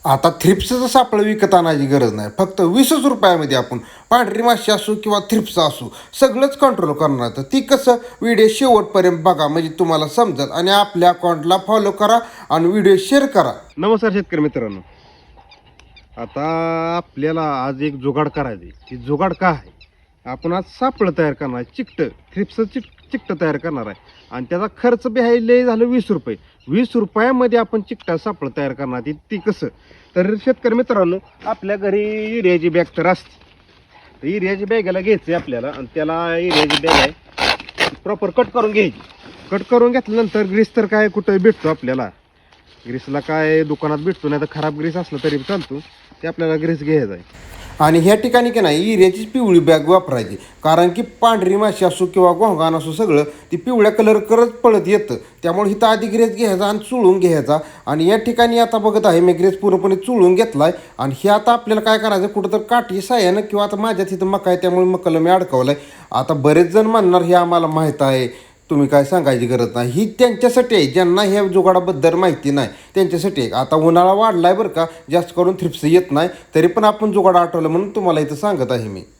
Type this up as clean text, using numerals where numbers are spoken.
आता थ्रिप्सचं सापळं विकत आणायची गरज नाही. फक्त 20च रुपयामध्ये आपण पांढरी माशी असो किंवा थ्रिप्स असो सगळंच कंट्रोल करणार. तर ती कसं व्हिडिओ शेवटपर्यंत बघा म्हणजे तुम्हाला समजत आणि आपल्या अकाउंटला फॉलो करा आणि व्हिडिओ शेअर करा. नमस्कार शेतकरी मित्रांनो. आता आपल्याला आज एक जुगाड करायची. ती जुगाड का आहे? आपण आज सापळं तयार करणार आहे, चिकटं थ्रिप्सचं चिकटं तयार करणार आहे आणि त्याचा खर्च बी आहे लय झालं 20 रुपये. 20 रुपयामध्ये आपण चिकटा सापळं तयार करणार. ती कसं? तर शेतकरी मित्रांनो, आपल्या घरी युरियाची बॅग तर असते. तर युरियाची बॅगेला घ्यायची आपल्याला आणि त्याला युरियाची बॅग आहे प्रॉपर कट करून घ्यायची. कट करून घेतल्यानंतर ग्रीस तर काय कुठं भेटतो आपल्याला. ग्रीसला काय दुकानात भेटतो, नाही तर खराब ग्रीस असलं तरी चालतो. ते आपल्याला ग्रीस घ्यायचा आहे. आणि ह्या ठिकाणी की नाही इऱ्याचीच पिवळी बॅग वापरायची. कारण की पांढरी माशी असो किंवा घोंगान असो सगळं ती पिवळ्या कलर करत पळत येतं. त्यामुळे इथं आधी ग्रेस घ्यायचा आणि चुळून घ्यायचा. आणि या ठिकाणी आता बघत आहे मी ग्रेस पूर्णपणे चुळून घेतलाय. आणि हे आता आपल्याला काय करायचं, कुठं तर काठी साह्यानं किंवा आता माझ्या तिथं मका आहे त्यामुळे मकाला मी अडकवलाय. आता बरेच जण म्हणणार हे आम्हाला माहीत आहे, तुम्ही काय सांगायची गरज नाही. ही त्यांच्यासाठी आहे ज्यांना ह्या जुगाडाबद्दल माहिती नाही त्यांच्यासाठी आहे. आता उन्हाळा वाढलाय बरं का, जास्त करून थ्रिप्स येत नाही, तरी पण आपण जुगाड आठवलं म्हणून तुम्हाला इथं सांगत आहे मी.